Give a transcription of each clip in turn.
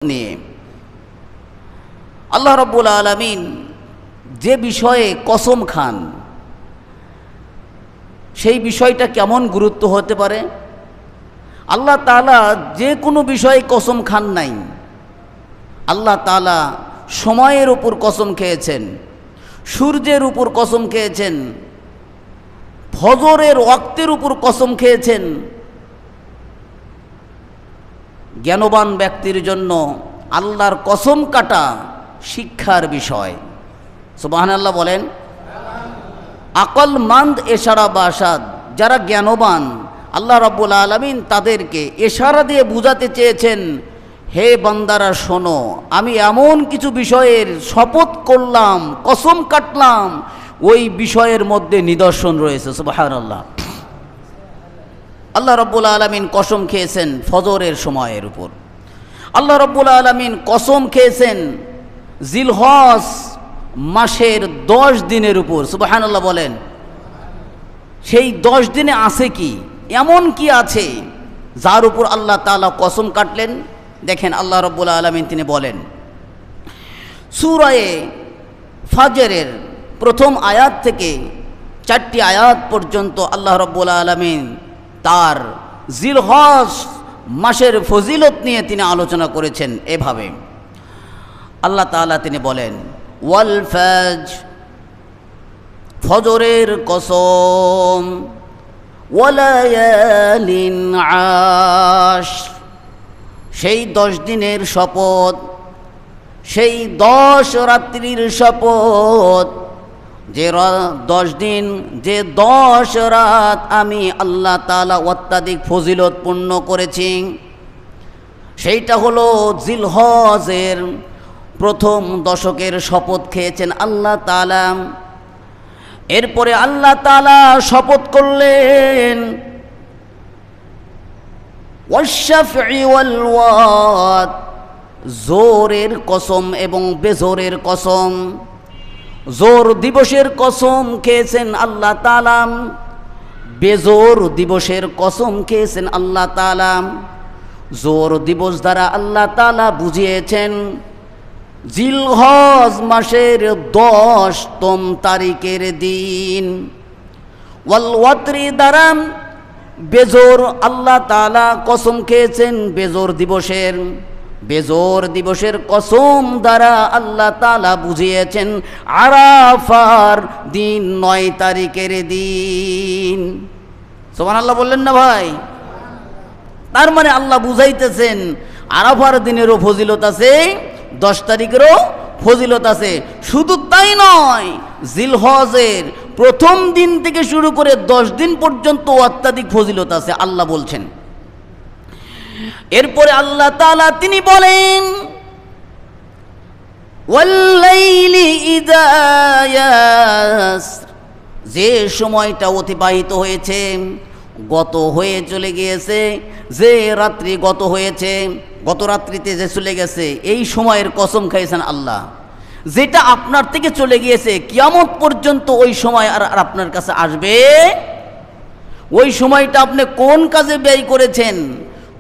নিয়ে আল্লাহ রাব্বুল আলামিন যে বিষয়ে কসম খান সেই বিষয়টা কেমন গুরুত্ব হতে পারে। আল্লাহ তাআলা যে কোনো বিষয়ে কসম খান নাই। আল্লাহ তাআলা সময়ের উপর কসম খেয়েছেন, সূর্যের উপর কসম খেয়েছেন, ফজরের ওয়াক্তের উপর কসম খেয়েছেন। জ্ঞানবান ব্যক্তির জন্য আল্লাহর কসম কাটা শিক্ষার বিষয়। সুবহানাল্লাহ বলেন। আকলমান্দ এশারা বাসাদ, যারা জ্ঞানবান আল্লাহ রাব্বুল আলামিন তাদেরকে এশারা দিয়ে বুঝাতে চেয়েছেন, হে বান্দারা শোনো, আমি এমন কিছু বিষয়ের শপথ করলাম, কসম কাটলাম, ওই বিষয়ের মধ্যে নিদর্শন রয়েছে। সুবহানাল্লাহ। আল্লাহ রাব্বুল আলামিন কসম খেয়েছেন ফজরের সময়ের উপর। আল্লাহ রাব্বুল আলামিন কসম খেয়েছেন জিলহজ মাসের 10 দিনের উপর। সুবহানাল্লাহ বলেন। সেই 10 দিনে আছে কি, এমন কি আছে যার উপর আল্লাহ তাআলা কসম কাটলেন? দেখেন আল্লাহ রাব্বুল আলামিন তিনি বলেন, সূরা ফাজরের প্রথম আয়াত থেকে 4টি আয়াত পর্যন্ত আল্লাহ রাব্বুল আলামিন তার জিলহজ মাসের ফজিলত নিয়ে তিনি আলোচনা করেছেন। এভাবে আল্লাহ তাআলা তিনি বলেন, ওয়াল ফাজর, ফজরের কসম, ওয়ালায়ালিন আশর, সেই 10 দিনের শপথ, সেই 10 রাত্রির শপথ, যে 10 দিন, যে 10 রাত আমি আল্লাহ তাআলা অত্যাধিক ফজিলতপূর্ণ করেছি। সেইটা হলো জিলহজের প্রথম দশকের শপথ খেয়েছেন আল্লাহ তাআলা। এরপরে আল্লাহ তাআলা শপথ করলেন ওয়াশ-শাফঈ ওয়াল ওয়াত, জোরের কসম এবং বেজোরের কসম। জোর দিবসের কসম খেয়েছেন আল্লাহ তাআলা, বেজোর দিবসের কসম খেয়েছেন আল্লাহ তাআলা। জোর দিবস দ্বারা আল্লাহ তাআলা বুঝিয়েছেন জিলহজ মাসের 10তম তারিখের দিন। ওয়াল ওয়াতরি দ্বারা বেজোর আল্লাহ তাআলা কসম খেয়েছেন বেজোর দিবসের। বেজোর দিবসের কসম দ্বারা আল্লাহ তাআলা বুঝিয়েছেন আরাফার দিন, 9 তারিখের দিন। সুবহানাল্লাহ বললেন না ভাই? তার মানে আল্লাহ বুঝাইতেছেন আরাফার দিনেরও ফজিলত আছে, 10 তারিখেরও ফজিলত আছে। শুধু তাই নয়, জিলহজের প্রথম দিন থেকে শুরু করে 10 দিন পর্যন্ত অত্যাধিক ফজিলত আছে আল্লাহ বলছেন। এরপরে আল্লাহ তাআলা তিনি বলেন ওয়াল্লাইলি ইযা ইয়াসর, যে সময়টা অতিবাহিত হয়েছে, গত হয়ে চলে গিয়েছে, যে রাত্রি গত হয়েছে, গত রাত্রিতে যে চলে গেছে, এই সময়ের কসম খাইছেন আল্লাহ। যেটা আপনার থেকে চলে গিয়েছে কিয়ামত পর্যন্ত ওই সময় আর আপনার কাছে আসবে। ওই সময়টা আপনি কোন কাজে ব্যয় করেছেন?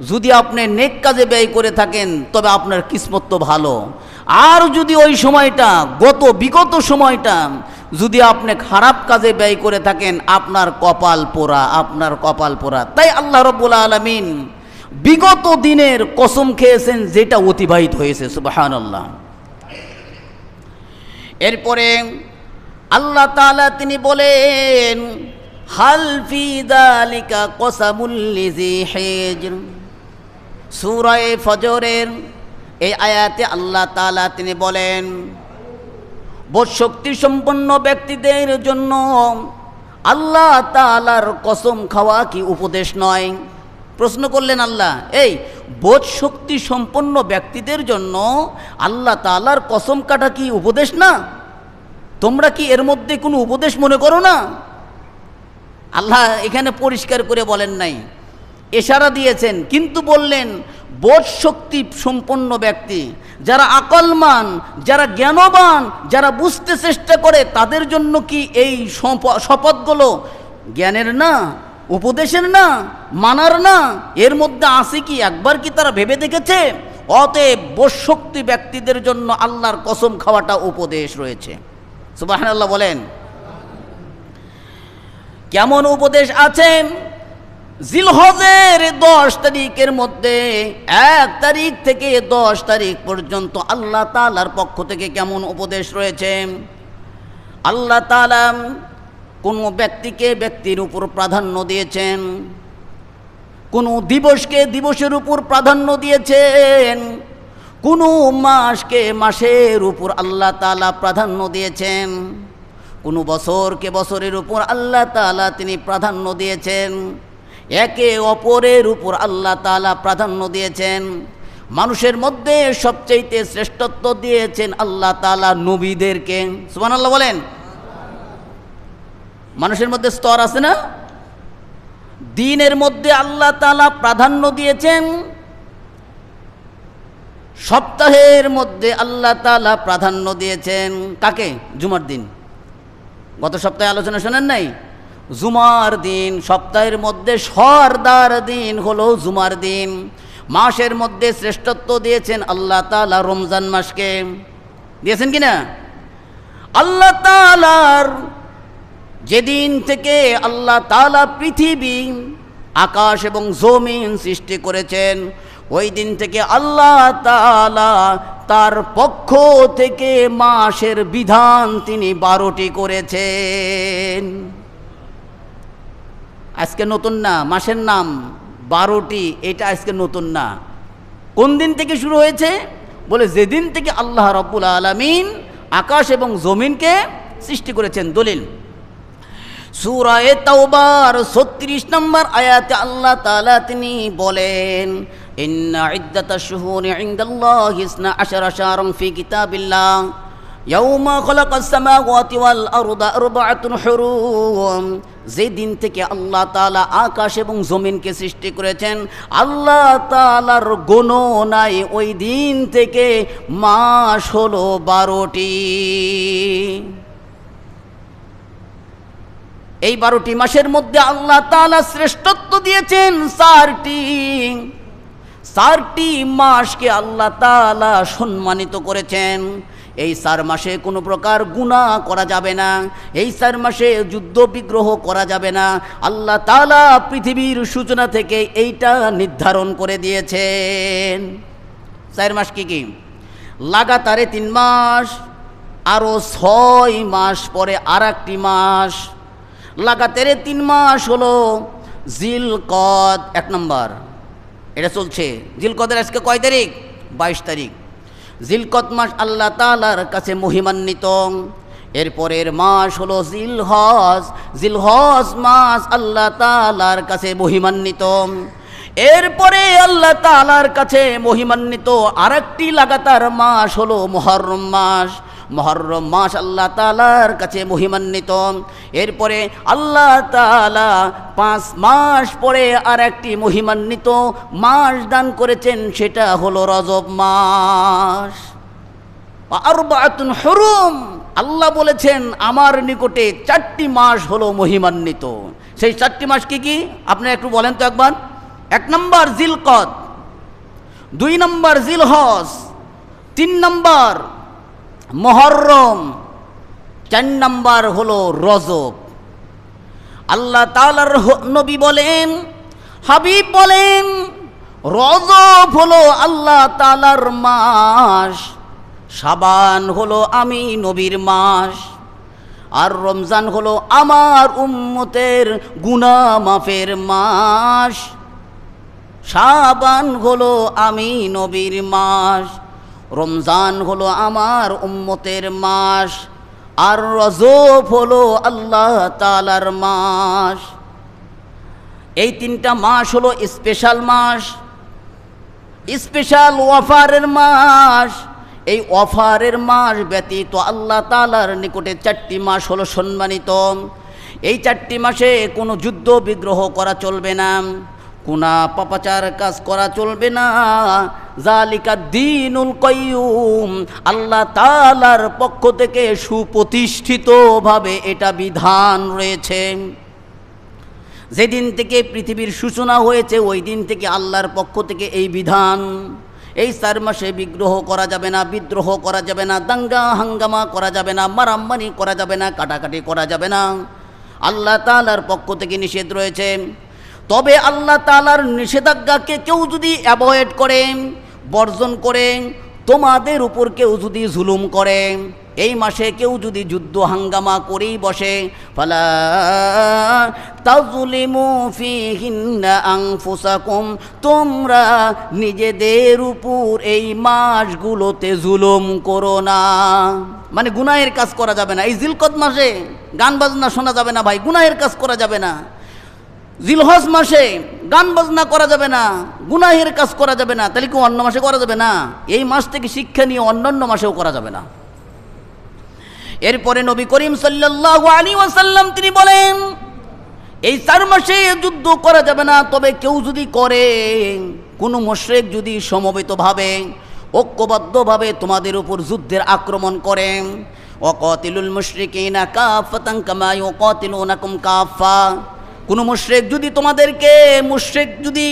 যদি আপনি নেক কাজে ব্যয় করে থাকেন তবে আপনার কিসমত তো ভালো। আর যদি ওই সময়টা, বিগত সময়টা যদি আপনি খারাপ কাজে ব্যয় করে থাকেন, আপনার কপাল পোড়া, আপনার কপাল পোড়া। তাই আল্লাহ রাব্বুল আলামিন বিগত দিনের কসম খেয়েছেন যেটা অতিবাহিত হয়েছে। সুবহানাল্লাহ। এরপরে আল্লাহ তাআলা তিনি বলেন হাল ফি যালিকা কসামুল লিযি হিজর। সূরা ফজরের এই আয়াতে আল্লাহ তাআলা তিনি বলেন বোধশক্তি সম্পন্ন ব্যক্তিদের জন্য আল্লাহ তাআলার কসম খাওয়া কি উপদেশ নয়? প্রশ্ন করলেন আল্লাহ, এই বোধশক্তি সম্পন্ন ব্যক্তিদের জন্য আল্লাহ তাআলার কসম কাটা কি উপদেশ না? তোমরা কি এর মধ্যে কোনো উপদেশ মনে করো না? আল্লাহ এখানে পরিষ্কার করে বলেন নাই, ইশারা দিয়েছেন, কিন্তু বললেন বোধশক্তি সম্পন্ন ব্যক্তি, যারা আকলমান, যারা জ্ঞানবান, যারা বুঝতে চেষ্টা করে, তাদের জন্য কি এই শপথগুলো জ্ঞানের না, উপদেশের না, মানার না? এর মধ্যে আছে কি? একবার কি তারা ভেবে দেখেছে অতএব বোধশক্তি ব্যক্তিদের জন্য আল্লাহর কসম খাওয়াটা উপদেশ রয়েছে। সুবহানাল্লাহ বলেন। কেমন উপদেশ আছেন? জিলহজের 10 তারিখের মধ্যে 1 তারিখ থেকে 10 তারিখ পর্যন্ত আল্লাহ তাআলার পক্ষ থেকে কেমন উপদেশ রয়েছে? আল্লাহ তাআলা কোনো ব্যক্তিকে ব্যক্তির উপর প্রাধান্য দিয়েছেন, কোনো দিবসকে দিবসের উপর প্রাধান্য দিয়েছেন, কোনো মাসকে মাসের উপর আল্লাহ তাআলা প্রাধান্য দিয়েছেন, কোনো বছরকে বছরের উপর আল্লাহ তাআলা তিনি প্রাধান্য দিয়েছেন, একে অপরের উপর আল্লাহ তাআলা প্রাধান্য দিয়েছেন। মানুষের মধ্যে সবচাইতে শ্রেষ্ঠত্ব দিয়েছেন আল্লাহ তাআলা নবীদেরকে। সুবহানাল্লাহ বলেন। মানুষের মধ্যে স্তর আছে না? দ্বীনের মধ্যে আল্লাহ তাআলা প্রাধান্য দিয়েছেন, সপ্তাহের মধ্যে আল্লাহ তাআলা প্রাধান্য দিয়েছেন কাকে? জুমার দিন। গত সপ্তাহে আলোচনা শোনেন নাই? জুমার দিন। সপ্তাহের মধ্যে সরদার দিন হলো জুমার দিন। মাসের মধ্যে শ্রেষ্ঠত্ব দিয়েছেন আল্লাহ তাআলা রমজান মাসকে। দিয়েছেন কিনা? আল্লাহ তাআলার যেদিন থেকে আল্লাহ তাআলা পৃথিবী, আকাশ এবং জমিন সৃষ্টি করেছেন, ওই দিন থেকে আল্লাহ তাআলা তার পক্ষ থেকে মাসের বিধান তিনি 12টি করেছেন। আজকে নতুন না, মাসের নাম 12টি, এটা আজকে নতুন না। কোন দিন থেকে শুরু হয়েছে? বলে যেদিন থেকে আল্লাহ রাব্বুল আলামিন আকাশ এবং জমিনকে সৃষ্টি করেছেন। দলিল সূরা তাওবার 36 নম্বর আয়াতে আল্লাহ তাআলা তিনি বলেন, ইন্না ইদ্দাতাশ শুহুরি ইনদাল্লাহি 12 শাহরান ফি কিতাবিল্লাহ ইয়াউমা খালাকাস সামাওয়াতি ওয়াল আরদা আরবাআতুন হুরুম। যেদিন থেকে আল্লাহ তাআলা আকাশ এবং জমিনকে সৃষ্টি করেছেন, আল্লাহ তাআলার গণনায় ওই দিন থেকে মাস হলো 12টি। এই 12টি মাসের মধ্যে আল্লাহ তাআলা শ্রেষ্ঠত্ব দিয়েছেন 4টি মাসকে আল্লাহ তাআলা সম্মানিত করেছেন। এই 4 মাসে কোনো প্রকার গুনাহ করা যাবে না, এই 4 মাসে যুদ্ধ বিগ্রহ করা যাবে না। আল্লাহ তাআলা পৃথিবীর সূচনা থেকে এইটা নির্ধারণ করে দিয়েছেন। 4 মাস কি কি? লাগাতারে 3 মাস, আরও 6 মাস পরে আর একটি মাস। লাগাতারে 3 মাস হলো জিলকদ 1 নম্বর, এটা চলছে। জিলকদের আজকে কয় তারিখ? 22 তারিখ। জিলকদ মাস আল্লাহ তাআলার কাছে মহিমান্বিত। এরপরের মাস হলো জিলহজ। জিলহজ মাস আল্লাহ তাআলার কাছে মহিমান্বিত। এরপরে আল্লাহ তাআলার কাছে মহিমান্বিত আরেকটি লাগাতার মাস হলো মুহররম মাস। মুহররম মাস আল্লাহ তাআলার কাছে মহিমান্বিত। এরপরে আল্লাহ তাআলা 5 মাস পরে আর একটি মহিমান্বিত মাস দান করেছেন, সেটা হলো রজব মাস। আরবাআতুন হুরুম, আল্লাহ বলেছেন আমার নিকটে 4টি মাস হলো মহিমান্বিত। সেই 4টি মাস কি কি আপনি একটু বলেন তো একবার? 1 নম্বর জিলকদ, 2 নম্বর জিলহজ, 3 নম্বর মুহররম, 4 নম্বর হলো রজব। আল্লাহ তাআলার নবী বলেন, হাবিব বলেন, রজব হলো আল্লাহ তাআলার মাস, শাবান হলো আমি নবীর মাস, আর রমজান হলো আমার উম্মতের গুনাহ মাফের মাস। শাবান হলো আমি নবীর মাস, রমজান হলো আমার উম্মতের মাস, আর রজব হলো আল্লাহ তাআলার মাস। এই 3টা মাস হলো স্পেশাল মাস, স্পেশাল অফারের মাস। এই অফারের মাস ব্যতীত আল্লাহ তাআলার নিকটে 4টি মাস হলো সম্মানিত। এই 4টি মাসে কোনো যুদ্ধ বিগ্রহ করা চলবে না, কোনা পাপাচার কাজ করা চলবে না। জালিকা দ্বীনুল কাইয়ুম, আল্লাহ তাআলার পক্ষ থেকে সুপ্রতিষ্ঠিতভাবে এটা বিধান রয়েছে। যেদিন থেকে পৃথিবীর সূচনা হয়েছে ওই দিন থেকে আল্লাহর পক্ষ থেকে এই বিধান, এই 4 মাসে বিগ্রহ করা যাবে না, বিদ্রোহ করা যাবে না, দাঙ্গা হাঙ্গামা করা যাবে না, মারামারি করা যাবে না, কাটাকাটি করা যাবে না। আল্লাহ তাআলার পক্ষ থেকে নিষেধ রয়েছে। তবে আল্লাহ তাআলার নিষেধাজ্ঞাকে কেউ যদি অ্যাভয়েড করে, বর্জন করে, তোমাদের উপর কেউ যদি জুলুম করে, এই মাসে কেউ যদি যুদ্ধ হাঙ্গামা করেই বসে, ফালা তাযলিমু ফীহিন্না আনফুসাকুম, তোমরা নিজেদের উপর এই মাসগুলোতে জুলুম করো না। মানে গুনাহের কাজ করা যাবে না। এই জিলকদ মাসে গান বাজনা শোনা যাবে না ভাই, গুনাহের কাজ করা যাবে না। জিলহজ মাসে গান বাজনা করা যাবে না, গুনাহের কাজ করা যাবে না। তাহলে কি অন্য মাসে করা যাবে না? এই মাস থেকে শিক্ষা নিয়ে অন্যান্য মাসেও করা যাবে না। এরপরে নবী করিম সাল্লাল্লাহু আলাইহি ওয়াসাল্লাম তিনি বলেন, এই 4 মাসে যুদ্ধ করা যাবে না। তবে কেউ যদি করে, কোনো মুশরিক যদি সমবেতভাবে ঐক্যবদ্ধভাবে তোমাদের উপর যুদ্ধের আক্রমণ করে, ওয়াকাতিলুল মুশরিকিনা কাফাতান কামা ইউকাতিলুনাকুম কাফা, কোনো মুশরিক যদি তোমাদেরকে, মুশরিক যদি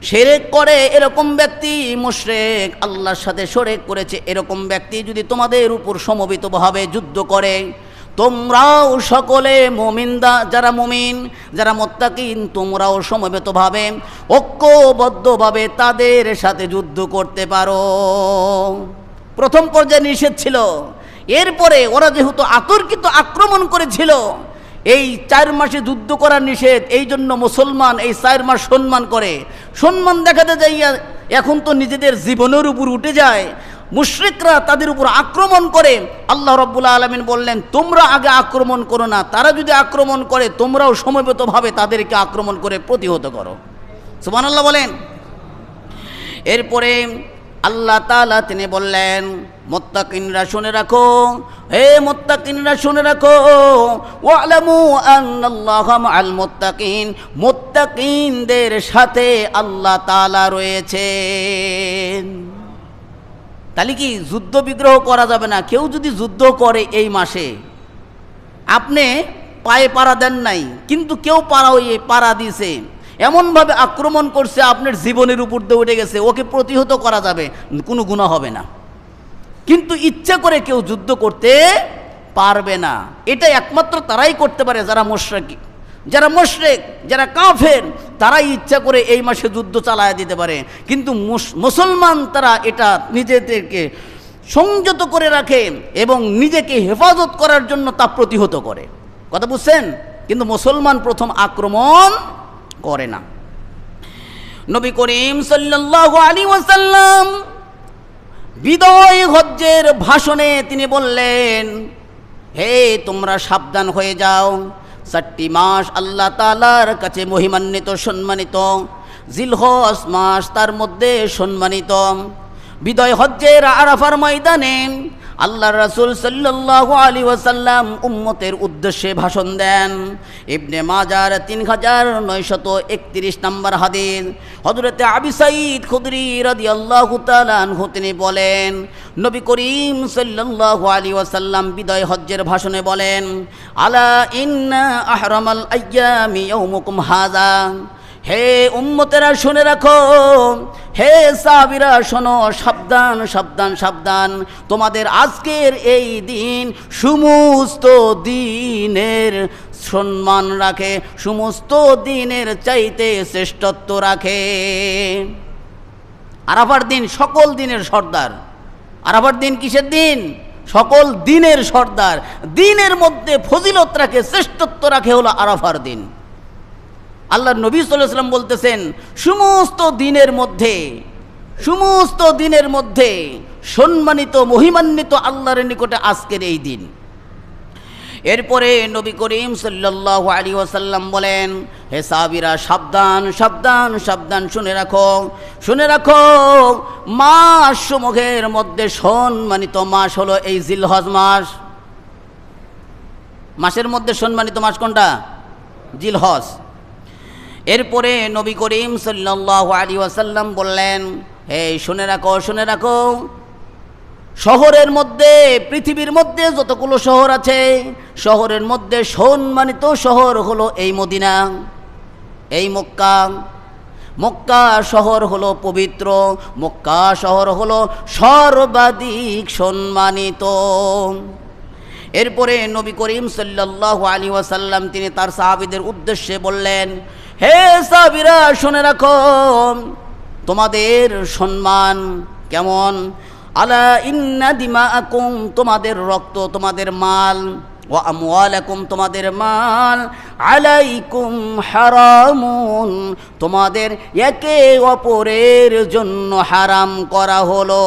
শিরক করে, এরকম ব্যক্তি, মুশরিক আল্লাহর সাথে শরিক করেছে এরকম ব্যক্তি যদি তোমাদের উপর সমবেতভাবে যুদ্ধ করে, তোমরাও সকলে মুমিনদা, যারা মুমিন, যারা মুত্তাকিন, তোমরাও সমবেতভাবে ঐক্যবদ্ধভাবে তাদের সাথে যুদ্ধ করতে পারো। প্রথম পর্যায়ে নিষেধ ছিল। এরপরে ওরা যেহেতু আতর্কিত আক্রমণ করেছিল, এই 4 মাসে যুদ্ধ করা নিষেধ, এই জন্য মুসলমান এই 4 মাস সম্মান করে। সম্মান দেখাতে যাইয়া এখন তো নিজেদের জীবনের উপর উঠে যায়। মুশরিকরা তাদের উপর আক্রমণ করে। আল্লাহ রাব্বুল আলামিন বললেন, তোমরা আগে আক্রমণ করো না, তারা যদি আক্রমণ করে তোমরাও সমবেতভাবে তাদেরকে আক্রমণ করে প্রতিহত করো। সুবহানাল্লাহ বলেন। এরপরে আল্লাহ তাআলা তিনি বললেন, মুত্তাকিনরা শুনে রাখো, হে মুত্তাকিনরা শুনে রাখো, ওয়ালামু আন্নাল্লাহা মাআল মুত্তাকিন, মুত্তাকিনদের সাথে আল্লাহ তাআলা রয়েছেন। তাহলে কি যুদ্ধ বিগ্রহ করা যাবে না? কেউ যদি যুদ্ধ করে এই মাসে, আপনি পায়ে পাড়া দেন নাই, কিন্তু কেউ পাড়া দিয়েছে, এমনভাবে আক্রমণ করছে আপনার জীবনের উপর দিয়ে উঠে গেছে, ওকে প্রতিহত করা যাবে, কোনো গুনাহ হবে না। কিন্তু ইচ্ছা করে কেউ যুদ্ধ করতে পারবে না। এটা একমাত্র তারাই করতে পারে যারা মুশরিক, যারা কাফের, তারাই ইচ্ছা করে এই মাসে যুদ্ধ চালায়া দিতে পারে। কিন্তু মুসলমান তারা এটা নিজেদেরকে সংযত করে রাখে এবং নিজেকে হেফাজত করার জন্য তা প্রতিহত করে। কথা বুঝছেন? কিন্তু মুসলমান প্রথম আক্রমণ করে না। নবী করিম সাল্লাল্লাহু আলাইহি ওয়াসাল্লাম বিদায় হজ্জের ভাষণে তিনি বললেন, হে তোমরা সাবধান হয়ে যাও, 4টি মাস আল্লাহ তাআলার কাছে মহিমান্বিত, সম্মানিত। জিলহজ মাস তার মধ্যে সম্মানিত। বিদায় হজ্জের আরাফার ময়দানে আল্লাহর রাসূল সাল্লাল্লাহু আলাইহি ওয়াসাল্লাম উম্মতের উদ্দেশ্যে ভাষণ দেন। ইবনে মাজার 3931 নম্বর হাদিস। হযরতে আবু সাঈদ খুদরি রাদিয়াল্লাহু তাআলা আনহু তিনি বলেন, নবী করিম সাল্লাল্লাহু আলাইহি ওয়াসাল্লাম বিদায় হজ্জের ভাষণে বলেন, আলা ইন্না আহরামাল আইয়ামি ইয়াউমুকুম হাযা, হে উম্মতেরা শুনে রাখো, হে সাহাবীরা শোনো, সাবধান সাবধান সাবধান, তোমাদের আজকের এই দিন সমস্ত দিনের সম্মান রাখে, সমস্ত দিনের চাইতে শ্রেষ্ঠত্ব রাখে। আরাফার দিন সকল দিনের সর্দার। আরাফার দিন কিসের দিন? সকল দিনের সর্দার। দিনের মধ্যে ফজিলত রাখে, শ্রেষ্ঠত্ব রাখে হলো আরাফার দিন। আল্লাহর নবী সাল্লাল্লাহু আলাইহি ওয়াসাল্লাম বলতেছেন, সমস্ত দিনের মধ্যে সম্মানিত, মহিমান্বিত আল্লাহর নিকটে আজকের এই দিন। এরপরে নবী করিম সাল্লাল্লাহু আলাইহি ওয়াসাল্লাম বলেন, হে সাহাবীরা সাবধান সাবধান সাবধান, শুনে রাখো, মাস সমূহের মধ্যে সম্মানিত মাস হলো এই জিলহজ মাস। মাসের মধ্যে সম্মানিত মাস কোনটা? জিলহজ। এরপরে নবী করিম সাল্লাল্লাহু আলাইহি ওয়াসাল্লাম বললেন, হে শুনে রাখো, শহরের মধ্যে, পৃথিবীর মধ্যে যতগুলো শহর আছে, শহরের মধ্যে সম্মানিত শহর হলো এই মদিনা, এই মক্কা। মক্কা শহর হলো পবিত্র, মক্কা শহর হলো সর্বাধিক সম্মানিত। এরপরে নবী করিম সাল্লাল্লাহু আলাইহি ওয়াসাল্লাম তিনি তার সাহাবীদের উদ্দেশ্যে বললেন, হে সাহাবীরা শুনে রাখো, তোমাদের সম্মান কেমন। আলা ইন্না দিমাআকুম, তোমাদের রক্ত, তোমাদের মাল, ওয়া আমওয়ালাকুম, তোমাদের মাল, আলাইকুম হারামুন, তোমাদের একে অপরের জন্য হারাম করা হলো,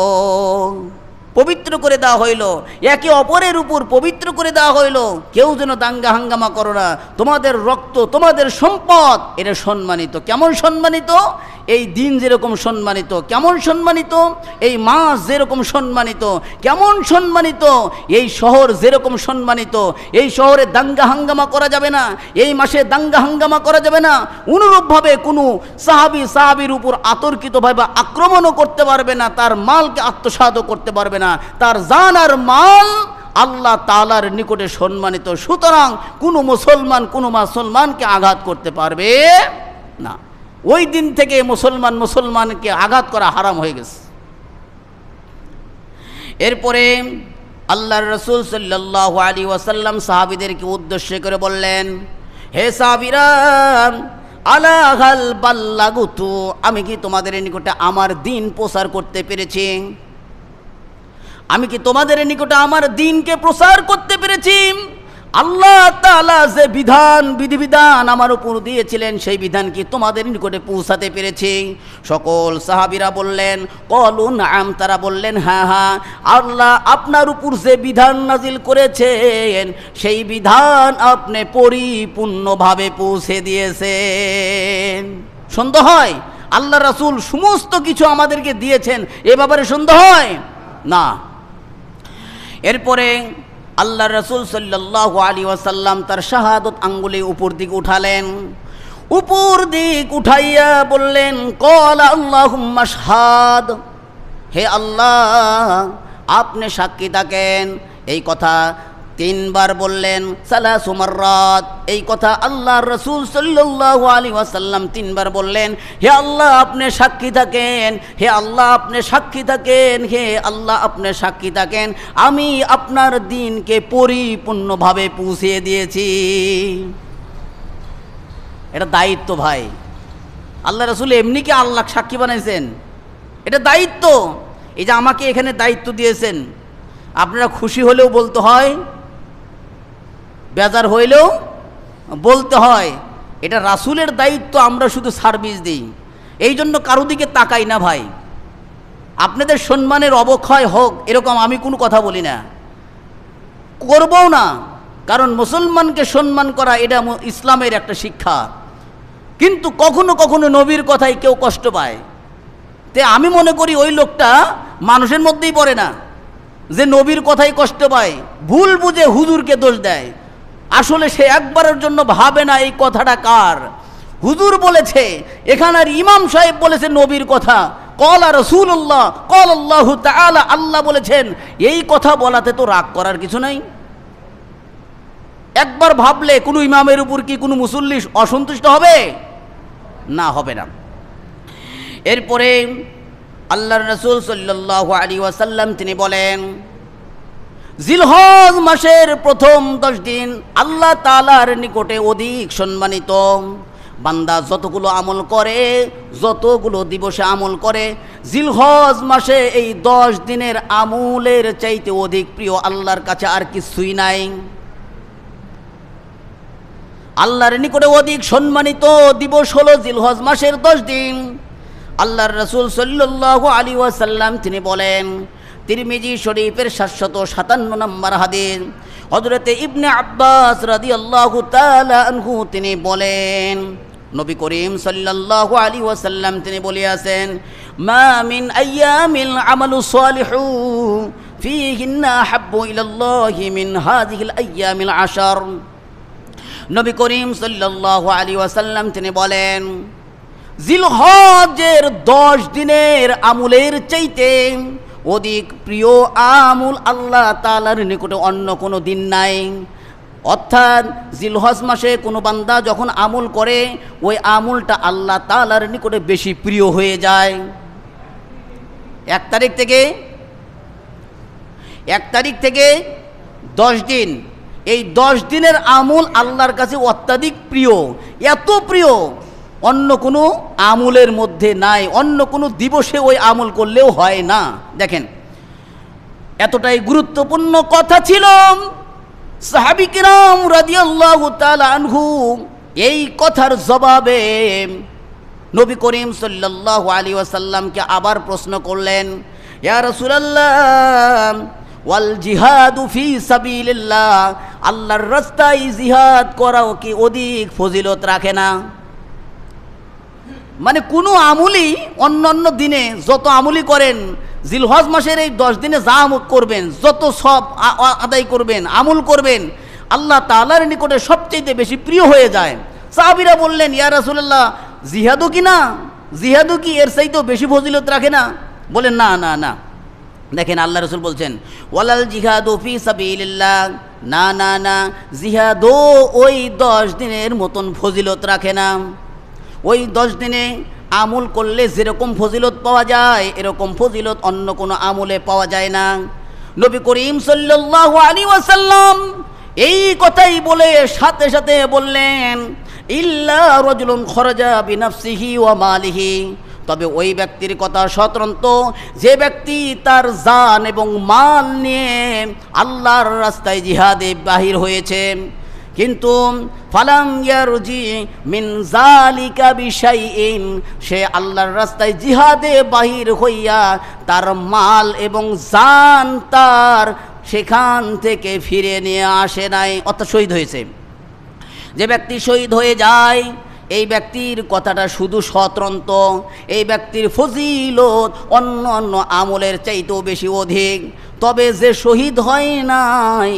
পবিত্র করে দেওয়া হইল, একে অপরের উপর পবিত্র করে দেওয়া হইল। কেউ যেন দাঙ্গা হাঙ্গামা করো না। তোমাদের রক্ত, তোমাদের সম্পদ, এটা সম্মানিত। কেমন সম্মানিত? এই দিন যেরকম সম্মানিত, কেমন সম্মানিত? এই মাস যেরকম সম্মানিত, কেমন সম্মানিত? এই শহর যেরকম সম্মানিত, এই শহরে দাঙ্গা হাঙ্গামা করা যাবে না, এই মাসে দাঙ্গা হাঙ্গামা করা যাবে না। অনুরূপভাবে কোনো সাহাবীর উপর আতর্কিতভাবে আক্রমণও করতে পারবে না, তার মালকে আত্মসাৎও করতে পারবে না। তার জান আর মাল আল্লাহ তাআলার নিকটে সম্মানিত। সুতরাং কোনো মুসলমানকে আঘাত করতে পারবে না। ওই দিন থেকে মুসলমানকে আঘাত করা হারাম হয়ে গেছে। এরপরে আল্লাহর রাসূল সাল্লাল্লাহু আলাইহি ওয়াসাল্লাম সাহাবীদেরকে উদ্দেশ্য করে বললেন, হে সাহাবীরা, আলা হাল বাল্লাগুতু, আমি কি তোমাদের নিকটে আমার দিন প্রচার করতে পেরেছি? আমি কি তোমাদের নিকটে আমার দিনকে প্রচার করতে পেরেছি? আল্লাহ তাআলা যে বিধিবিধান আমার উপর দিয়েছিলেন, সেই বিধান কি তোমাদের নিকটে পৌঁছাতে পেরেছি? সকল সাহাবীরা বললেন, ক্বালু নাআম, তারা বললেন হ্যাঁ হ্যাঁ, আল্লাহ আপনার উপর যে বিধান নাজিল করেছেন সেই বিধান আপনি পরিপূর্ণভাবে পৌঁছে দিয়েছেন। সন্দেহ হয়? আল্লাহ রাসূল সমস্ত কিছু আমাদেরকে দিয়েছেন, এ ব্যাপারে সন্দেহ হয় না। এরপরে আল্লাহ রাসূল সাল্লাল্লাহু আলাইহি ওয়াসাল্লাম তার শাহাদত আঙ্গুলি উপর দিক উঠালেন, উপর দিক উঠাইয়া বললেন, ক্বালা আল্লাহুম্মা শাহাদ, হে আল্লাহ আপনি সাক্ষী থাকেন। এই কথা তিনবার বললেন, সালাসু মাররাত, এই কথা আল্লাহর রাসূল সাল্লাল্লাহু আলাইহি ওয়াসাল্লাম তিনবার বললেন। হে আল্লাহ আপনি সাক্ষী থাকেন, হে আল্লাহ আপনি সাক্ষী থাকেন, হে আল্লাহ আপনি সাক্ষী থাকেন, আমি আপনার দিনকে পরিপূর্ণভাবে পৌঁছিয়ে দিয়েছি। এটা দায়িত্ব ভাই। আল্লাহ রাসূল এমনি কি আল্লাহ সাক্ষী বানাইছেন? এটা দায়িত্ব। এই যে আমাকে এখানে দায়িত্ব দিয়েছেন, আপনারা খুশি হলেও বলতে হয়, বেজার হইলেও বলতে হয়। এটা রাসূলের দায়িত্ব, আমরা শুধু সার্ভিস দিই। এই জন্য কারো দিকে তাকাই না ভাই। আপনাদের সম্মানের অবক্ষয় হোক এরকম আমি কোনো কথা বলি না, করবও না। কারণ মুসলমানকে সম্মান করা এটা ইসলামের একটা শিক্ষা। কিন্তু কখনো কখনো নবীর কথায় কেউ কষ্ট পায়, তে আমি মনে করি ওই লোকটা মানুষের মধ্যেই পড়ে না, যে নবীর কথাই কষ্ট পায়, ভুল বুঝে হুজুরকে দোষ দেয়। আসলে সে একবারের জন্য ভাবে না এই কথাটা কার। হুজুর বলেছে, এখানের ইমাম সাহেব বলেছে নবীর কথা, ক্বালা রাসূলুল্লাহ, ক্বালা আল্লাহু তাআলা, আল্লাহ বলেছেন। এই কথা বলাতে তো রাগ করার কিছু নাই। একবার ভাবলে কোনো ইমামের উপর কি কোনো মুসল্লি অসন্তুষ্ট হবে? না, হবে না। এরপরে আল্লাহর রাসূল সাল্লাল্লাহু আলাইহি ওয়াসাল্লাম তিনি বলেন, জিলহজ মাসের প্রথম 10 দিন আল্লাহ তাআলার নিকটে অধিক সম্মানিত। বান্দা যতগুলো আমল করে, যতগুলো দিবসে আমল করে, জিলহজ মাসে এই 10 দিনের আমলের চাইতে অধিক প্রিয় আল্লাহর কাছে আর কিছুই নাই। আল্লাহর নিকটে অধিক সম্মানিত দিবস হলো জিলহজ মাসের 10 দিন। আল্লাহর রাসূল সাল্লাল্লাহু আলাইহি ওয়াসাল্লাম তিনি বলেন, তিরমিজি শরীফের 757 নম্বর হাদিস, হযরতে ইবনে আব্বাস রাদিয়াল্লাহু তাআলা আনহু তিনি বলেন, নবী করিম সাল্লাল্লাহু আলাইহি ওয়াসাল্লাম তিনি বলিয়াছেন, মা মিন আইয়ামিল আমালু সালিহু ফীহিন্না আহাব্বু ইলাল্লাহি মিন হাযিহিল আইয়ামিল 10। নবী করিম সাল্লাল্লাহু আলাইহি ওয়াসাল্লাম তিনি বলেন, জিলহজের 10 দিনের আমলের চাইতে অধিক প্রিয় আমল আল্লাহ তাআলার নিকটে অন্য কোনো দিন নাই। অর্থাৎ জিলহজ মাসে কোনো বান্দা যখন আমল করে ওই আমলটা আল্লাহ তাআলার নিকটে বেশি প্রিয় হয়ে যায়। 1 তারিখ থেকে 10 দিন, এই 10 দিনের আমল আল্লাহর কাছে অত্যাধিক প্রিয়, এত প্রিয় অন্য কোনো আমলের মধ্যে নাই, অন্য কোনো দিবসে ওই আমল করলেও হয় না। দেখেন এতটাই গুরুত্বপূর্ণ কথা ছিল। সাহাবী কিরাম রাদিয়াল্লাহু তাআলা আনহু এই কথার জবাবে নবী করিম সাল্লাল্লাহু আলাইহি ওয়াসাল্লামকে আবার প্রশ্ন করলেন, ইয়া রাসূলুল্লাহ ওয়াল জিহাদু ফি সাবিলিল্লাহ, আল্লাহর রাস্তায় জিহাদ করাও কি অধিক ফজিলত রাখে না? মানে কোনো আমলই অন্য দিনে যত আমলই করেন, জিলহজ মাসের এই 10 দিনে যা করবেন, যত সব আদায় করবেন, আমল করবেন, আল্লাহ তাআলার নিকটে সবচেয়ে বেশি প্রিয় হয়ে যায়। সাহাবীরা বললেন, ইয়া রাসূলুল্লাহ জিহাদও কি না, জিহাদও কি এর চাইতেও বেশি ফজিলত রাখে না? বলেন না না না। দেখেন আল্লাহ রাসূল বলছেন, ওয়ালাল জিহাদু ফি সাবিলিল্লাহ, না না না, জিহাদও ওই 10 দিনের মতন ফজিলত রাখে না। ওই 10 দিনে আমল করলে যেরকম ফজিলত পাওয়া যায় এরকম ফজিলত অন্য কোনো আমলে পাওয়া যায় না। নবী করিম সাল্লাল্লাহু আলাইহি ওয়াসাল্লাম এই কথাই বলে সাথে সাথে বললেন, ইল্লা রাজুলুন খরাজা বিনাফসিহি ওয়া মালিহি, তবে ওই ব্যক্তির কথা স্বতন্ত্র যে ব্যক্তি তার জান এবং মাল নিয়ে আল্লাহর রাস্তায় জিহাদে বাহির হয়েছে, কিন্তু ফালাম ইয়ারজি মিন যালিকা বিশাইইন, সে আল্লাহর রাস্তায় জিহাদে বাহির হইয়া তার মাল এবং জান তার সেখান থেকে ফিরে নিয়ে আসে নাই, অর্থাৎ শহীদ হয়েছে। যে ব্যক্তি শহীদ হয়ে যায় এই ব্যক্তির কথাটা শুধু স্বতন্ত্র, এই ব্যক্তির ফজিলত অন্য অন্য আমলের চাইতেও বেশি অধিক। তবে যে শহীদ হয় নাই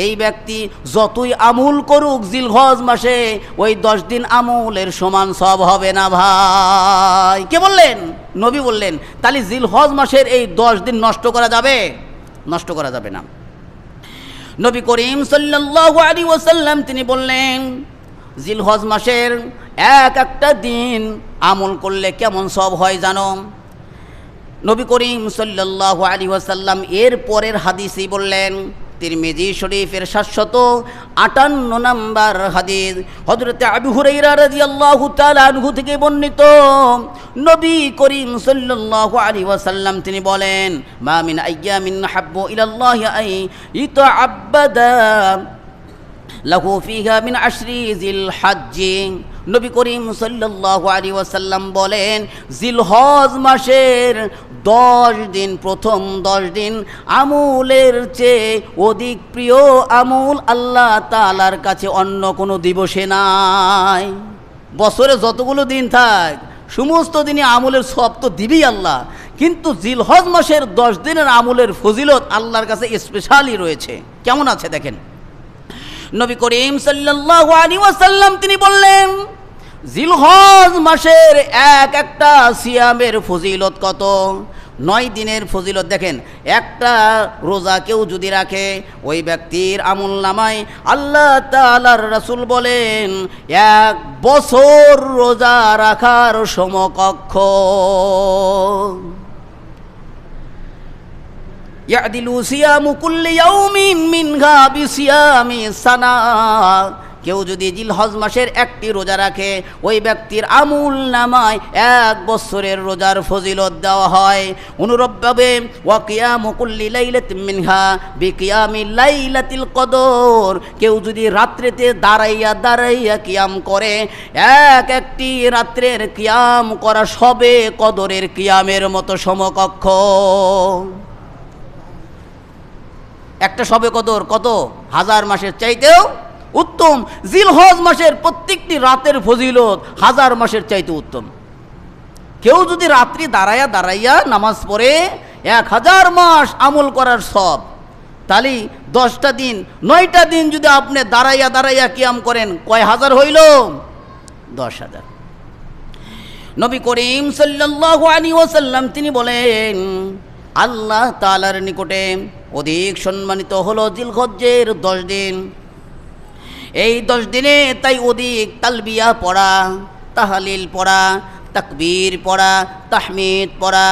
এই ব্যক্তি যতই আমল করুক জিলহজ মাসে ওই 10 দিন আমলের সমান সব হবে না ভাই। কে বললেন? নবী বললেন। তাহলে জিলহজ মাসের এই 10 দিন নষ্ট করা যাবে? নষ্ট করা যাবে না। নবী করিম সাল্লাল্লাহু আলাইহি ওয়াসাল্লাম তিনি বললেন, জিলহজ মাসের একটা দিন আমল করলে কেমন সব হয় জানো? নবী করিম সাল্লাল্লাহু আলাইহি ওয়াসাল্লাম এর পরের হাদিসই বললেন, তিরমিজি শরীফের 758 নম্বর হাদিস, হযরত আবু হুরায়রা রাদিয়াল্লাহু তাআলা আনহু থেকে বর্ণিত। নবী করিম সাল্লাল্লাহু আলাইহি ওয়াসাল্লাম তিনি বলেন, মা মিন আইয়ামিন হাব্বু ইলাল্লাহি আই ইতাআব্বাদা লাহু ফিহা মিন আশরি জিল হজ্জি। নবী করিম সাল্লাল্লাহু আলাইহি ওয়াসাল্লাম বলেন, জিলহজ মাসের 10 দিন, প্রথম 10 দিন আমলের চেয়ে অধিক প্রিয় আমল আল্লাহ তাআলার কাছে অন্য কোনো দিবসে নাই। বছরে যতগুলো দিন থাক সমস্ত দিনই আমলের সব তো দিবেই আল্লাহ, কিন্তু জিলহজ মাসের 10 দিনের আমলের ফজিলত আল্লাহর কাছে স্পেশালি রয়েছে। কেমন আছে দেখেন, নবী করিম সাল্লাল্লাহু আলাইহি ওয়াসাল্লাম তিনি বললেন, জিলহজ মাসের একটা সিয়ামের ফজিলত কত? 9 দিনের ফজিলত। দেখেন একটা রোজা কেউ যদি রাখে ওই ব্যক্তির আমল নামায় আল্লাহ তাআলার রাসূল বলেন 1 বছর রোজা রাখার সমকক্ষ। ইয়াদিলু সিয়ামু কুল্লি ইয়াউমিন মিনহা বিসিয়ামি সানা। কেউ যদি জিলহজ মাসের একটি রোজা রাখে ওই ব্যক্তির আমল নামায় 1 বছরের রোজার ফজিলত দেওয়া হয়। অনুরূপভাবে ওয়া কিয়ামু কুল্লি লাইলাতিন মিনহা বিকিয়ামি লাইলাতিল কদর, কেউ যদি রাত্রিতে দাঁড়াইয়া কিয়াম করে একটি রাত্রের কিয়াম করা সবে কদরের কিয়ামের মতো সমকক্ষ। একটা সবে কদর কত? 1000 মাসের চাইতেও উত্তম। জিলহজ মাসের প্রত্যেকটি রাতের ফজিলত 1000 মাসের চাইতে উত্তম। কেউ যদি রাত্রি দাঁড়াইয়া নামাজ পড়ে 1000 মাস আমল করার সব, তাহলে 10টা দিন 9টা দিন যদি আপনি দাঁড়াইয়া কিয়াম করেন কয় হাজার হইল? 10,000। নবী করিম সাল্লাল্লাহু আলাইহি ওয়াসাল্লাম তিনি বলেন, আল্লাহ তাআলার নিকটে অধিক সম্মানিত হলো জিলহজ্জের 10 দিন। এই 10 দিনে তাই অধিক তালবিয়া পড়া, তাহলিল পড়া, তাকবীর পড়া, তাহমিদ পড়া।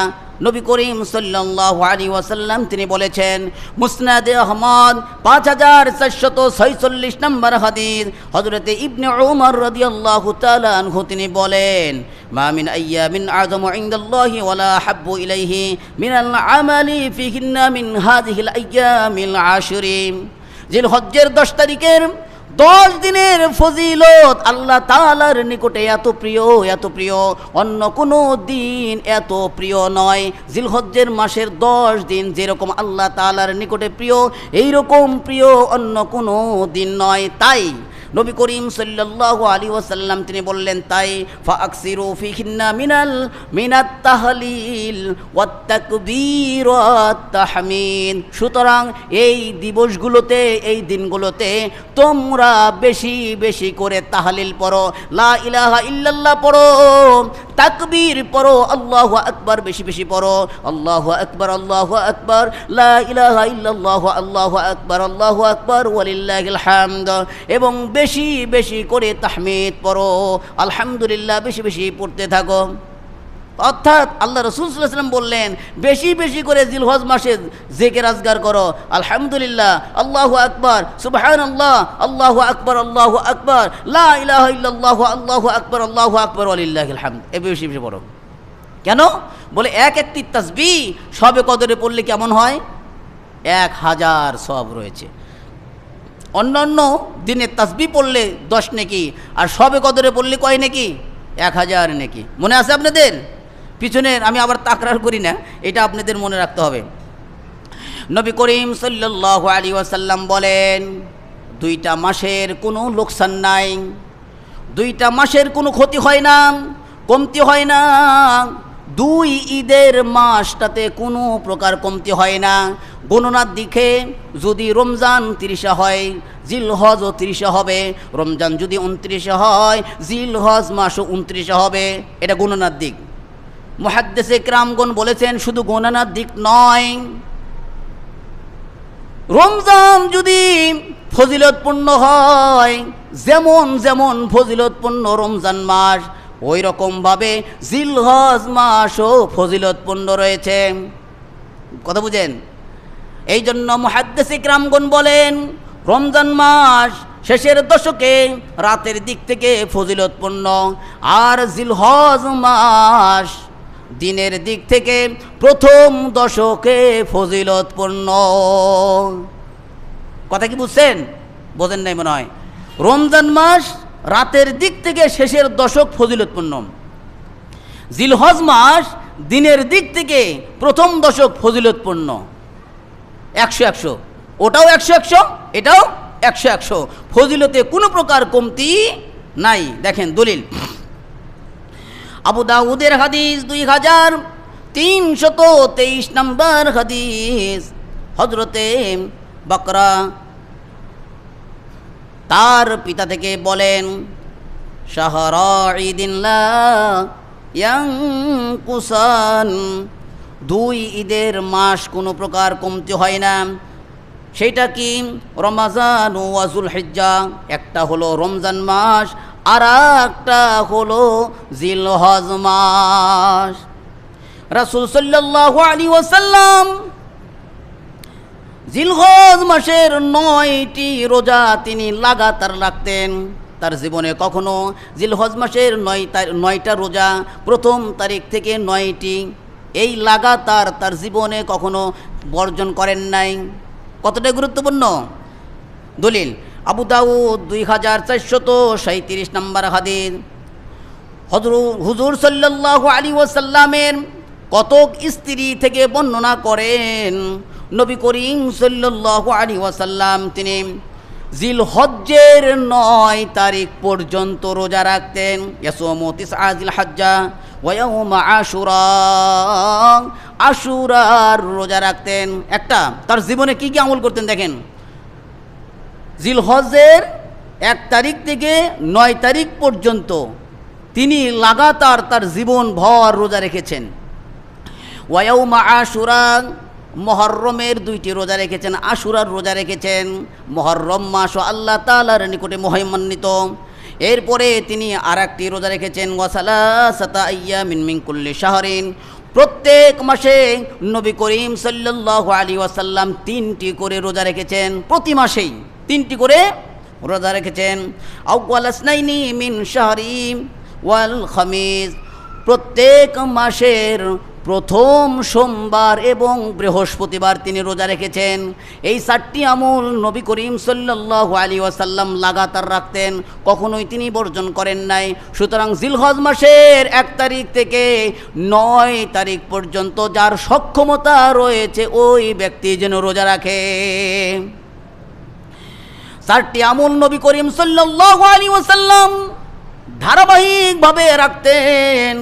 নবী করিম সাল্লাল্লাহু আলাইহি ওয়াসাল্লাম তিনি বলেছেন, মুসনাদে আহমদ 5446 নম্বর হাদিস, হযরতে ইবনে উমর রাদিয়াল্লাহু তাআলা আনহু তিনি বলেন, মা মিন আইয়ামিন আযমু ইনদাল্লাহি ওয়ালা হাব্বু ইলাইহি মিনাল আমালি ফিহিন্না মিন হাযিহিল আইয়ামিল আশরি। জিলহজ্জের 10 তারিখের 10 দিনের ফজিলত আল্লাহ তাআলার নিকটে এত প্রিয়, অন্য কোনো দিন এত প্রিয় নয়। জিলহজ্জের মাসের 10 দিন যেরকম আল্লাহ তাআলার নিকটে প্রিয়, এইরকম প্রিয় অন্য কোনো দিন নয়। তাই নবী করিম সাল্লাল্লাহু আলাইহি ওয়াসাল্লাম তিনি বললেন, তাই ফাকসিরু ফিহিন্না মিনাত তাহলিল ওয়াত তাকবীর ওয়াত তাহমিদ। সুতরাং এই দিবসগুলোতে, এই দিনগুলোতে তোমরা বেশি বেশি করে তাহলিল পড়ো, লা ইলাহা ইল্লাল্লাহ পড়ো, তাকবীর পড়ো, আল্লাহু আকবার বেশি বেশি পড়ো, আল্লাহু আকবার, আল্লাহু আকবার, লা ইলাহা ইল্লাল্লাহ, আল্লাহু আকবার ওয়ালিল্লাহিল হামদ। এবং বেশি বেশি করে তাহমিদ পড়ো, আলহামদুলিল্লাহ বেশি বেশি পড়তে থাকো। অর্থাৎ আল্লাহ রাসূল সাল্লাল্লাহু আলাইহি ওয়াসাল্লাম বললেন, বেশি বেশি করে জিলহজ মাসে জিকির আজগার করো, আলহামদুলিল্লাহ, আল্লাহু আকবার, সুবহানাল্লাহ, আল্লাহু আকবার, লা ইলাহা ইল্লাল্লাহ, আল্লাহু আকবার ওয়ালিল্লাহিল হামদ। এ বেশি বেশি পড়ো। কেন? বলে একটি তাসবিহ শবে কদরে পড়লে কেমন হয়? 1000 সওয়াব রয়েছে। অন্যান্য দিনে তাসবিহ পড়লে 10 নেকি, আর শবে কদরে পড়লে কয় নেকি? 1000 নেকি। মনে আছে আপনাদের? পিছনের আমি আবার তাকরার করি না, এটা আপনাদের মনে রাখতে হবে। নবী করিম সাল্লাল্লাহু আলাইহি ওয়াসাল্লাম বলেন, 2টা মাসের কোনো লোকসান নাই, 2টা মাসের কোনো ক্ষতি হয় না, কমতি হয় না। 2 ঈদের মাসটাতে কোনো প্রকার কমতি হয় না। গণনার দিকে যদি রমজান 30 হয়, জিলহজও 30 হবে। রমজান যদি 29 হয়, জিলহজ মাসও 29 হবে। এটা গণনার দিক। মুহাদ্দিসে কিরামগণ বলেছেন, শুধু গণনার দিক নয়, রমজান যদি ফজিলতপূর্ণ হয়, যেমন যেমন ফজিলতপূর্ণ রমজান মাস, ওই রকমভাবে জিলহজ মাসও ফজিলতপূর্ণ রয়েছে। কথা বুঝেন? এই জন্য মুহাদ্দিসে কিরামগণ বলেন, রমজান মাস শেষের দশকে রাতের দিক থেকে ফজিলতপূর্ণ, আর জিলহজ মাস দিনের দিক থেকে প্রথম দশকে ফজিলতপূর্ণ। কথা কি বুঝছেন? বোঝেন নাই মনে হয়। রমজান মাস রাতের দিক থেকে শেষের দশক ফজিলতপূর্ণ, জিলহজ মাস দিনের দিক থেকে প্রথম দশক ফজিলতপূর্ণ। 100-100, ওটাও 100-100, এটাও 100-100, ফজিলতে কোনো প্রকার কমতি নাই। দেখেন দলিল, আবু দাউদের হাদিস 2323 নম্বর হাদিস, হযরতে বকরা তার পিতা থেকে বলেন, শাহরা ঈদিন লা ইয়ানকুসান, 2 ঈদের মাস কোনো প্রকার কমতি হয় না। সেটা কি? রমাজান ওয়া যুলহিজ্জা, একটা হলো রমজান মাস, আর একটা হলো জিলহজ মাস। রাসূল সাল্লাল্লাহু আলাইহি ওয়াসাল্লাম জিলহজ মাসের 9টি রোজা তিনি লাগাতার রাখতেন। তার জীবনে কখনো জিলহজ মাসের 9টা রোজা, প্রথম তারিখ থেকে 9টি, এই লাগাতার তার জীবনে কখনো বর্জন করেন নাই। কতটা গুরুত্বপূর্ণ দলিল, আবু দাউদ 2437 নম্বর হাদিস, হুজুর সাল্লাল্লাহু আলাইহি ওয়াসাল্লামের কতক স্ত্রী থেকে বর্ণনা করেন, নবী করিম সাল্লাল্লাহু আলাইহি ওয়াসাল্লাম তিনি জিলহজ্জের 9 তারিখ পর্যন্ত রোজা রাখতেন। ইয়াসুমু 9 জিলহজ্জা ওয়া ইয়াউমা আশুরা, আশুরার রোজা রাখতেন। একটা তার জীবনে কি কি আমল করতেন দেখেন, জিলহজ্জের 1 তারিখ থেকে 9 তারিখ পর্যন্ত তিনি লাগাতার তার জীবন ভর রোজা রেখেছেন। ওয়া ইয়াউমা আশুরা, মুহররমের 2টি রোজা রেখেছেন, আশুরার রোজা রেখেছেন। মুহররম মাস আল্লাহ তাআলার নিকটে মহিমান্বিত। এরপরে তিনি আর একটি রোজা রেখেছেন, ওয়াসালাসাতা আইয়ামিন মিন কুল্লি শাহরিন। প্রত্যেক মাসে নবী করিম সাল্লাল্লাহু আলাইহি ওয়াসাল্লাম 3টি করে রোজা রেখেছেন, প্রতি মাসেই 3টি করে রোজা রেখেছেন। আউয়াল আসনাইনি মিন শাহরি ওয়াল খামিস, প্রত্যেক মাসের প্রথম সোমবার এবং বৃহস্পতিবার তিনি রোজা রেখেছেন। এই 4টি আমল নবী করিম সাল্লাল্লাহু আলাইহি ওয়াসাল্লাম লাগাতার রাখতেন, কখনোই তিনি বর্জন করেন নাই। সুতরাং জিলহজ মাসের 1 তারিখ থেকে 9 তারিখ পর্যন্ত যার সক্ষমতা রয়েছে ওই ব্যক্তি যেন রোজা রাখে। 4টি আমল নবী করিম সাল্লাল্লাহু আলাইহি ওয়াসাল্লাম ধারাবাহিকভাবে রাখতেন।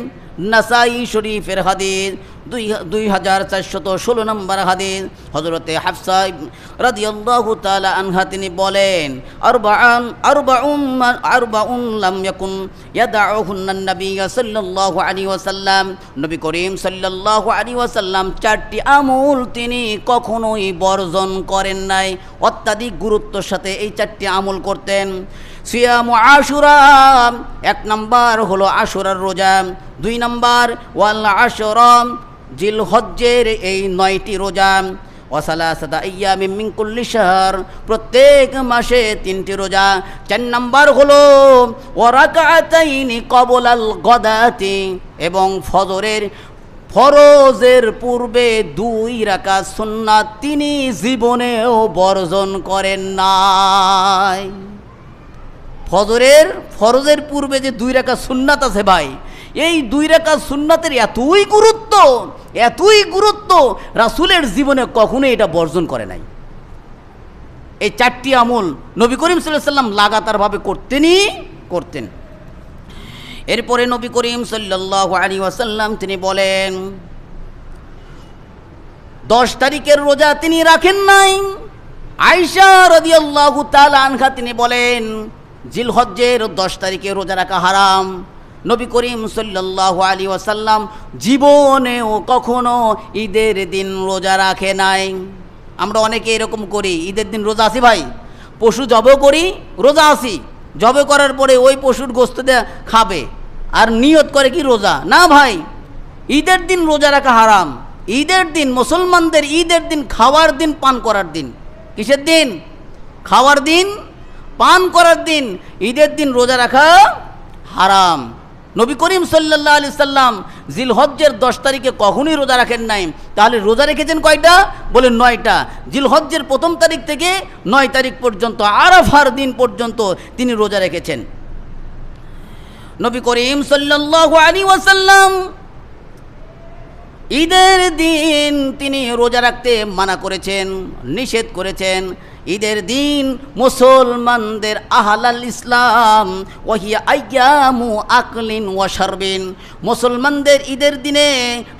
নাসাই শরীফের হাদিস 2416 নম্বর হাদিস, হযরতে হাফসা রাদিয়াল্লাহু তাআলা আনহা তিনি বলেন, আরবাউন লাম ইয়াকুন ইয়াদাউহুন্না নবী সাল্লাল্লাহু আলাইহি ওয়াসাল্লাম, নবী করিম সাল্লাল্লাহু আলাইহি ওয়াসাল্লাম 4টি আমল তিনি কখনোই বর্জন করেন নাই। অত্যাধিক গুরুত্বের সাথে এই 4টি আমল করতেন। সিয়ামু আশুরা, 1 নম্বর হলো আশুরার রোজা, 2 নম্বর ওয়াল আশুরা জিলহজ্জের এই 9টি রোজা, ওয়াসালাসাতা আইয়ামিন মিন কুল্লি শাহর, প্রত্যেক মাসে 3টি রোজা, 4 নম্বর হলো ওয়া রাকাতাইনি ক্বাবলাল গাদাতি, এবং ফরজের পূর্বে 2 রাকাত সুন্নাত তিনি জীবনেও বর্জন করেন নাই। ফরজের পূর্বে যে 2 রাকাত সুন্নাত আছে ভাই, এই 2 রাকাত সুন্নাতের এতই গুরুত্ব রাসূলের জীবনে কখনোই এটা বর্জন করে নাই। এই 4টি আমল নবী করিম সাল্লাল্লাহু আলাইহি ওয়াসাল্লাম লাগাতারভাবে করতেন। এরপরে নবী করিম সাল্লাল্লাহু আলাইহি ওয়াসাল্লাম তিনি বলেন 10 তারিখের রোজা তিনি রাখেন নাই। আয়েশা রাদিয়াল্লাহু তাআলা আনহা তিনি বলেন জিলহজ্জের 10 তারিখে রোজা রাখা হারাম। নবী করিম সাল্লাল্লাহু আলাইহি ওয়াসাল্লাম জীবনেও কখনো ঈদের দিন রোজা রাখে নাই। আমরা অনেকে এরকম করি, ঈদের দিন রোজা আসি ভাই, পশু জবাই করি, রোজা আসি, জবাই করার পরে ওই পশুর গোশত দিয়ে খাবে আর নিয়ত করে কি রোজা। না ভাই, ঈদের দিন রোজা রাখা হারাম। ঈদের দিন, মুসলমানদের ঈদের দিন খাওয়ার দিন, পান করার দিন। কিসের দিন? খাওয়ার দিন, পান করার দিন। ঈদের দিন রোজা রাখা হারাম। নবী করিম সাল্লাল্লাহু আলাইহি সাল্লাম জিলহজ্জের 10 তারিখে কখনোই রোজা রাখেন নাই। তাহলে রোজা রেখেছেন কয়টা? বলে 9টা। জিলহজ্জের 1 তারিখ থেকে 9 তারিখ পর্যন্ত, আরাফার দিন পর্যন্ত তিনি রোজা রেখেছেন। নবী করিম সাল্লাল্লাহু আলাইহি ওয়াসাল্লাম ঈদের দিন তিনি রোজা রাখতে মানা করেছেন, নিষেধ করেছেন। ঈদের দিন মুসলমানদের আহলাল ইসলাম ওয়াহিয়া আইয়ামু আকলিন ওয়া শারবিন, মুসলমানদের ঈদের দিনে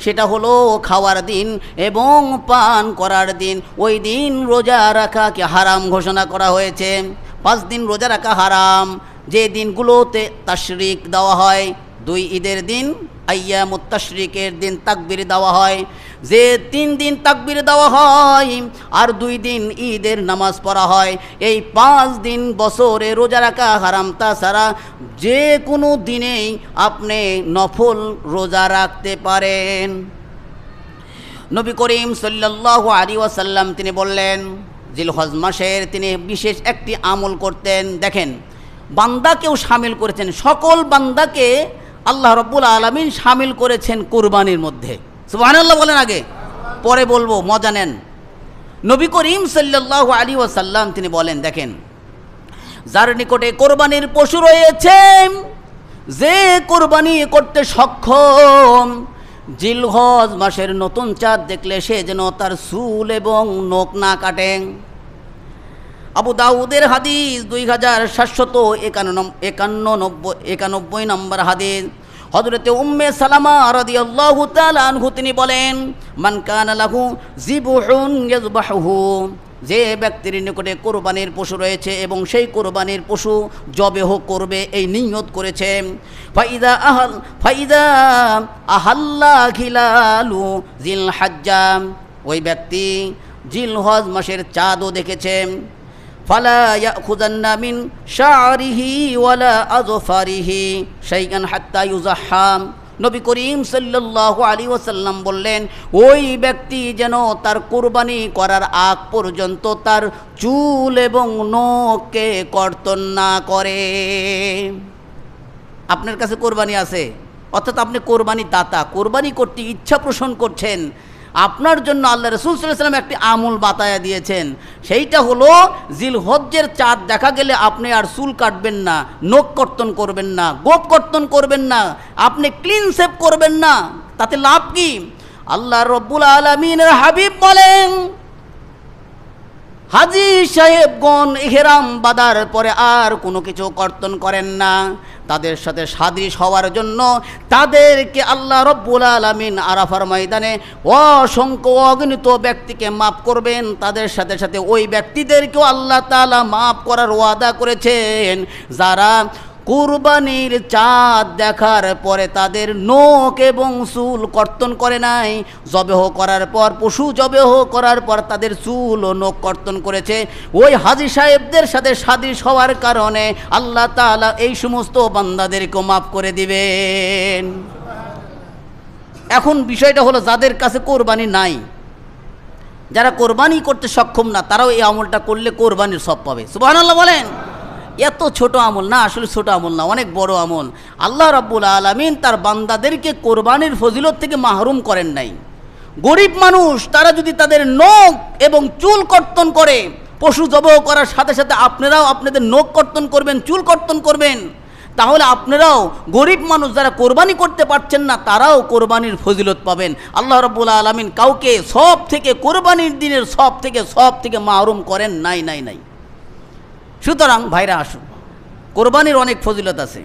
সেটা হলো খাওয়ার দিন এবং পান করার দিন। ওই দিন রোজা রাখাকে হারাম ঘোষণা করা হয়েছে। 5 দিন রোজা রাখা হারাম। যে দিনগুলোতে তাশরিক দেওয়া হয়, 2 ঈদের দিন, আইয়ামুত তাশরিকের দিন তাকবীর দেওয়া হয়, যে 3 দিন তাকবীর দেওয়া হয় আর 2 দিন ঈদের নামাজ পড়া হয়, এই 5 দিন বছরে রোজা রাখা হারাম। তাছাড়া যে কোনো দিনেই আপনি নফল রোজা রাখতে পারেন। নবী করিম সাল্লাল্লাহু আলাইহি ওয়াসাল্লাম তিনি বললেন জিলহজ মাসের তিনি বিশেষ একটি আমল করতেন। দেখেন, বান্দাকেও শামিল করেছেন, সকল বান্দাকে আল্লাহ রাব্বুল আলামিন শামিল করেছেন কুরবানির মধ্যে। সুবহানাল্লাহ বলেন, আগে পরে বলবো, মজা নেন। নবী করিম সাল্লাল্লাহু আলাইহি ওয়াসাল্লাম তিনি বলেন, দেখেন, যার নিকটে কোরবানির পশু রয়েছে, যে কোরবানি করতে সক্ষম, জিলহজ মাসের নতুন চাঁদ দেখলে সে যেন তার চুল এবং নখ না কাটে। আবু দাউদের হাদিস 2791 নম্বর হাদিস, হযরতে উম্মে সালামা রাদিয়াল্লাহু তাআলা আনহু তিনি বলেন, মান কানা লাহু যিবহুন ইয়াযবাহুহু, যে ব্যক্তির নিকটে কোরবানির পশু রয়েছে এবং সেই কোরবানির পশু জবেহ করবে এই নিয়ত করেছে, ফাইদা আহাল্লা খিলালু জিলহজ্জা, ওই ব্যক্তি জিলহজ মাসের চাঁদও দেখেছে। ফালা ইয়াখুযান্না মিন শা'রিহি ওয়ালা আযফারিহি শাইআন হাত্তা ইউযাহহা। নবী করিম সাল্লাল্লাহু আলাইহি ওয়াসাল্লাম বললেন, ওই ব্যক্তি যেন তার কুরবানি করার আগ পর্যন্ত তার চুল এবং নখকে কর্তন না করে। আপনার কাছে কোরবানি আছে, অর্থাৎ আপনি কোরবানি দাতা, কোরবানি করতে ইচ্ছা পোষণ করছেন, আপনার জন্য আল্লাহ রাসূল সাল্লাল্লাহু আলাইহি ওয়াসাল্লাম একটি আমল বাতায়া দিয়েছেন। সেইটা হলো জিলহজ্জের চাঁদ দেখা গেলে আপনি আর চুল কাটবেন না, নখ কর্তন করবেন না, গোপ কর্তন করবেন না, আপনি ক্লিন শেভ করবেন না। তাতে লাভ কি? আল্লাহ রব্বুল আলামিনের হাবিব বলেন, হাজী সাহেবগণ ইহরাম বাঁধার পরে আর কোনো কিছু কর্তন করেন না। তাদের সাথে সাদৃশ হওয়ার জন্য তাদেরকে আল্লাহ রব্বুল আলামিন আরাফার ময়দানে অসংখ্য অগণিত ব্যক্তিকে মাফ করবেন। তাদের সাথে সাথে ওই ব্যক্তিদেরকেও আল্লাহ তাআলা মাফ করার ওয়াদা করেছেন যারা কুরবানির চাঁদ দেখার পরে তাদের নখ এবং চুল কর্তন করে নাই। জবেহ করার পর, পশু জবেহ করার পর তাদের চুল ও নখ কর্তন করেছে। ওই হাজী সাহেবদের সাথে সাদৃশ হওয়ার কারণে আল্লাহ তাআলা এই সমস্ত বান্দাদেরকে মাফ করে দিবেন। এখন বিষয়টা হলো, যাদের কাছে কোরবানি নাই, যারা কোরবানি করতে সক্ষম না, তারাও এই আমলটা করলে কোরবানির সব পাবে। সুবহানাল্লাহ বলেন। এত ছোট আমল না, আসলে ছোট আমল না, অনেক বড় আমল। আল্লাহ রাব্বুল আলামিন তার বান্দাদেরকে কোরবানির ফজিলত থেকে মাহরুম করেন নাই। গরিব মানুষ তারা যদি তাদের নখ এবং চুল কর্তন করে, পশু জবাই করার সাথে সাথে আপনারাও আপনাদের নখ কর্তন করবেন, চুল কর্তন করবেন, তাহলে আপনারাও গরিব মানুষ যারা কোরবানি করতে পারছেন না তারাও কোরবানির ফজিলত পাবেন। আল্লাহ রাব্বুল আলামিন কাউকে সব থেকে, কোরবানির দিনের সব থেকে মাহরুম করেন নাই। সুতরাং ভাইরা আসুন, কোরবানির অনেক ফজিলত আছে।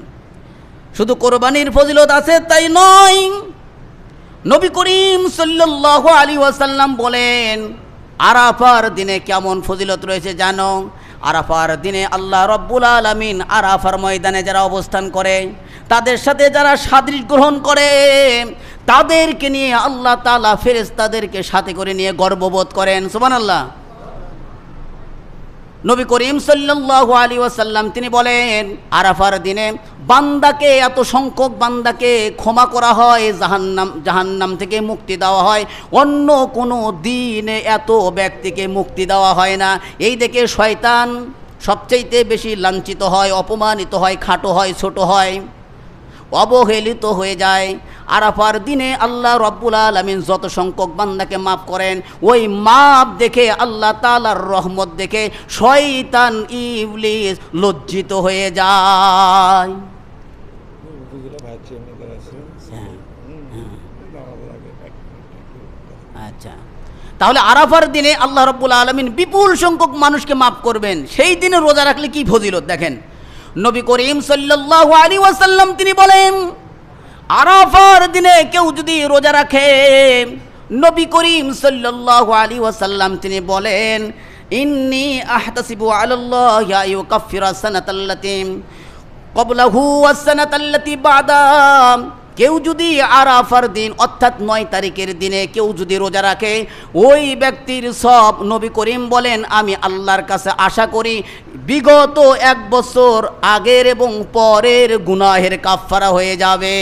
শুধু কোরবানির ফজিলত আছে তাই নয়, নবী করিম সাল্লাল্লাহু আলাইহি ওয়াসাল্লাম বলেন, আরাফার দিনে কেমন ফজিলত রয়েছে জানো? আরাফার দিনে আল্লাহ রাব্বুল আলামিন আরাফার ময়দানে যারা অবস্থান করে, তাদের সাথে যারা সাদৃশ গ্রহণ করে, তাদেরকে নিয়ে আল্লাহ তাআলা ফেরেশতাদেরকে সাথে করে নিয়ে গর্ববোধ করেন। সুবহানাল্লাহ। নবী করিম সাল্লাল্লাহু আলাইহি ওয়াসাল্লাম তিনি বলেন, আরাফার দিনে বান্দাকে, এত সংখ্যক বান্দাকে ক্ষমা করা হয়, জাহান্নাম থেকে মুক্তি দেওয়া হয়। অন্য কোনো দিনে এত ব্যক্তিকে মুক্তি দেওয়া হয় না। এই দেখে শয়তান সবচাইতে বেশি লাঞ্ছিত হয়, অপমানিত হয়, খাটো হয়, ছোট হয়, অবহেলিত হয়ে যায়। আরাফার দিনে আল্লাহ রাব্বুল আলামিন যত সংখ্যক বান্দাকে মাফ করেন, ওই মাফ দেখে, আল্লাহ তাআলার রহমত দেখে শয়তান ইবলিস লজ্জিত হয়ে যায়। আচ্ছা, তাহলে আরাফার দিনে আল্লাহ রাব্বুল আলামিন বিপুল সংখ্যক মানুষকে মাফ করবেন। সেই দিনে রোজা রাখলে কি ফজিলত দেখেন। নবী করিম সাল্লাল্লাহু আলাইহি ওয়াসাল্লাম তিনি বলেন, আরাফার দিনে কেউ যদি রোজা রাখে, নবী করিম সাল্লাল্লাহু আলাইহি ওয়াসাল্লাম তিনি বলেন, ইন্নী আহতাসিবু আলাল্লাহি আইয়ুকাফিরা সানাতাল্লাতী ক্বাবলাহু ওয়াস সানাতাল্লাতী বা'দা। কেউ যদি আরাফার দিন অর্থাৎ 9 তারিখের দিনে কেউ যদি রোজা রাখে, ওই ব্যক্তির সব, নবী করিম বলেন, আমি আল্লাহর কাছে আশা করি বিগত 1 বছর আগের এবং পরের গুনাহের কাফফারা হয়ে যাবে।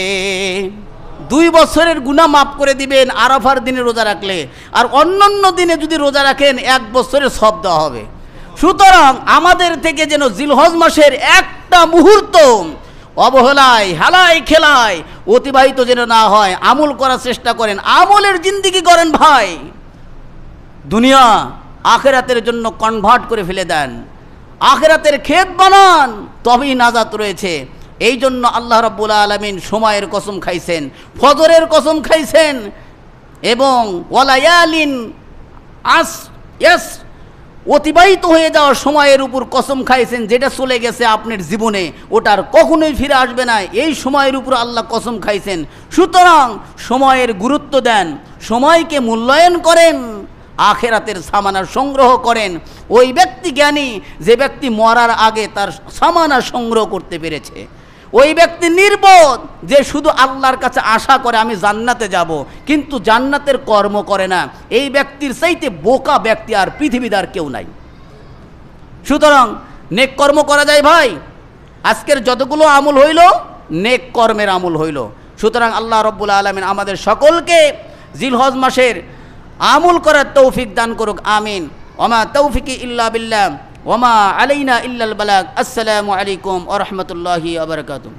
2 বছরের গুনাহ মাফ করে দিবেন আরাফার দিনে রোজা রাখলে। আর অন্যান্য দিনে যদি রোজা রাখেন 1 বছরের সব দেওয়া হবে। সুতরাং আমাদের থেকে যেন জিলহজ মাসের একটা মুহূর্ত অবহেলায়, হেলায় খেলায় অতিবাহিত যেন না হয়। আমল করার চেষ্টা করেন, আমলের জিন্দেগি করেন ভাই। দুনিয়া আখিরাতের জন্য কনভার্ট করে ফেলে দেন, আখিরাতের ক্ষেত বানান, তবেই নাজাত রয়েছে। এই জন্য আল্লাহ রাব্বুল আলামিন সময়ের কসম খাইছেন, ফজরের কসম খাইছেন, এবং ওয়ালায়ালিন অতিবাহিত হয়ে যাওয়ার সময়ের উপর কসম খাইছেন। যেটা চলে গেছে আপনার জীবনে, ওটার কখনোই ফিরে আসবে না, এই সময়ের উপর আল্লাহ কসম খাইছেন। সুতরাং সময়ের গুরুত্ব দেন, সময়কে মূল্যায়ন করেন, আখেরাতের সামানা সংগ্রহ করেন। ওই ব্যক্তি জ্ঞানী যে ব্যক্তি মরার আগে তার সামানা সংগ্রহ করতে পেরেছে। ওই ব্যক্তি নির্বোধ যে শুধু আল্লাহর কাছে আশা করে আমি জান্নাতে যাব, কিন্তু জান্নাতের কর্ম করে না। এই ব্যক্তির চাইতে বোকা ব্যক্তি আর পৃথিবীতে আর কেউ নাই। সুতরাং নেক কর্ম করা যায় ভাই। আজকের যতগুলো আমল হইল নেক কর্মের আমল হইল। সুতরাং আল্লাহ রব্বুল আলামিন আমাদের সকলকে জিলহজ মাসের আমল করার তৌফিক দান করুক, আমিন। ওমা তৌফিকি ইল্লা বিল্লাহ ওমা আলাইনা ইল্লাল বালাগ। আসসালামু আলাইকুম ওয়া রাহমাতুল্লাহি ওয়া বারাকাতুহু।